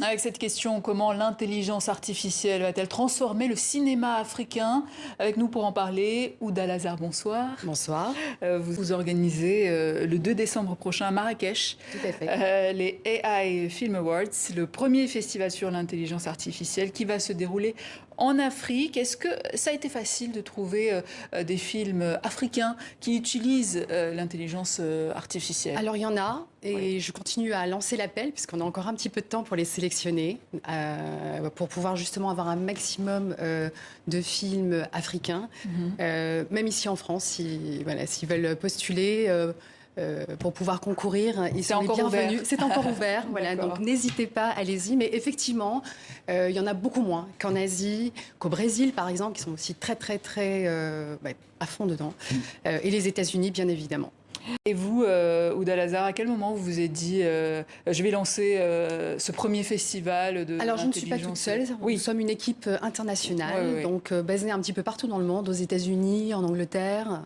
avec cette question, comment l'intelligence artificielle va-t-elle transformer le cinéma africain? Avec nous pour en parler, Ouda Lazar, bonsoir. Bonsoir. Vous organisez le 2 décembre prochain à Marrakech Tout à fait. les AI Film Awards, le premier festival sur l'intelligence artificielle qui va se dérouler en Afrique. Est-ce que ça a été facile de trouver des films africains qui utilisent l'intelligence artificielle? Alors il y en a, et je continue à lancer l'appel, puisqu'on a encore un petit peu de temps pour les sélectionner, pour pouvoir justement avoir un maximum de films africains, même ici en France, s'ils veulent postuler. Pour pouvoir concourir, ils sont les bienvenus. C'est encore ouvert, voilà, donc n'hésitez pas, allez-y. Mais effectivement, il y en a beaucoup moins qu'en Asie, qu'au Brésil par exemple, qui sont aussi très à fond dedans, et les États-Unis bien évidemment. Et vous, Ouda Lazar, à quel moment vous vous êtes dit je vais lancer ce premier festival de Alors, je ne suis pas toute seule. Oui. Nous sommes une équipe internationale, donc basée un petit peu partout dans le monde, aux États-Unis, en Angleterre,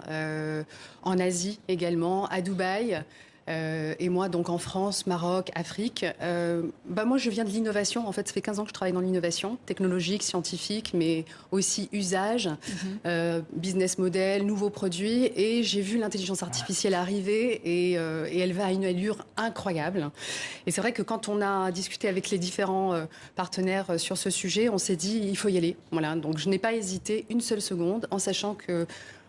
en Asie également, à Dubaï. Et moi, donc en France, Maroc, Afrique. Moi, je viens de l'innovation. En fait, ça fait 15 ans que je travaille dans l'innovation technologique, scientifique, mais aussi usage, business model, nouveaux produits. Et j'ai vu l'intelligence artificielle arriver et elle va à une allure incroyable. Et c'est vrai que quand on a discuté avec les différents partenaires sur ce sujet, on s'est dit, il faut y aller. Voilà. Donc, je n'ai pas hésité une seule seconde, en sachant que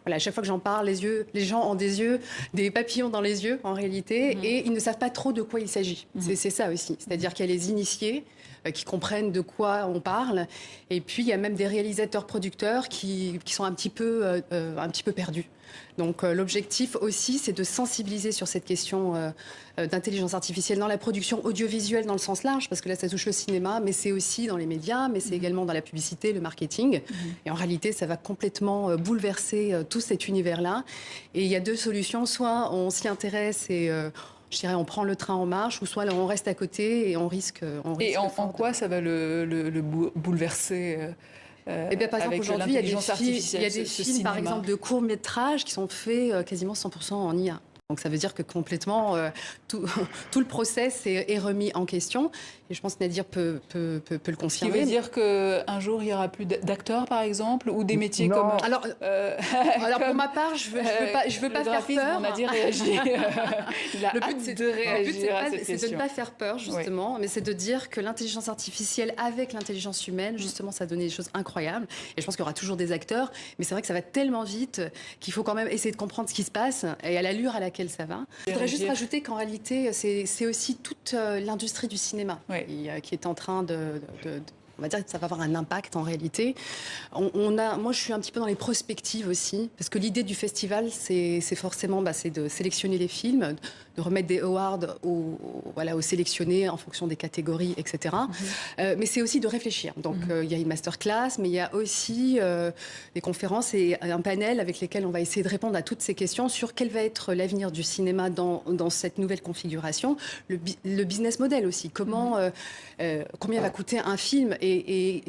voilà, à chaque fois que j'en parle, les gens ont des papillons dans les yeux en réalité, et ils ne savent pas trop de quoi il s'agit. C'est ça aussi. C'est-à-dire qu'il y a les initiés qui comprennent de quoi on parle, et puis il y a même des réalisateurs-producteurs qui sont un petit peu perdus. Donc l'objectif aussi, c'est de sensibiliser sur cette question d'intelligence artificielle dans la production audiovisuelle dans le sens large, parce que là, ça touche le cinéma, mais c'est aussi dans les médias, mais c'est également dans la publicité, le marketing. Et en réalité, ça va complètement bouleverser tout cet univers-là. Et il y a deux solutions. Soit on s'y intéresse et je dirais, on prend le train en marche, ou soit on reste à côté et on risque. Et en quoi ça va le bouleverser par exemple, aujourd'hui, il y a des films, par exemple, de courts-métrages qui sont faits quasiment 100% en IA. Donc ça veut dire que complètement, tout le process est remis en question. Et je pense que Nadir peut le confirmer. Ce qui veut dire qu'un jour, il n'y aura plus d'acteurs, par exemple, ou des métiers non. comme... Alors pour ma part, je veux pas faire peur. Nadir réagit. Le but, c'est de ne pas faire peur, justement, mais c'est de dire que l'intelligence artificielle avec l'intelligence humaine, justement, ça a donné des choses incroyables. Et je pense qu'il y aura toujours des acteurs, mais c'est vrai que ça va tellement vite qu'il faut quand même essayer de comprendre ce qui se passe et à l'allure à laquelle ça va. Je voudrais juste rajouter qu'en réalité, c'est aussi toute l'industrie du cinéma qui est en train on va dire que ça va avoir un impact en réalité. Moi, je suis un petit peu dans les prospectives aussi, parce que l'idée du festival, c'est forcément c'est de sélectionner les films, de remettre des awards aux sélectionnés en fonction des catégories, etc. Mais c'est aussi de réfléchir. Donc, il y a une masterclass, mais il y a aussi des conférences et un panel avec lesquels on va essayer de répondre à toutes ces questions sur quel va être l'avenir du cinéma dans cette nouvelle configuration, le business model aussi, combien va coûter un film et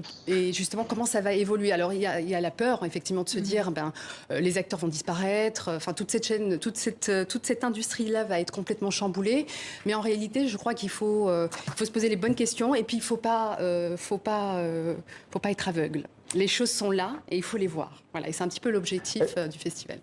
justement comment ça va évoluer. Alors il y a la peur effectivement de se dire les acteurs vont disparaître, enfin toute cette industrie-là va être complètement chamboulée. Mais en réalité, je crois qu'il faut se poser les bonnes questions et puis il faut pas être aveugle. Les choses sont là et il faut les voir. Voilà, et c'est un petit peu l'objectif du festival.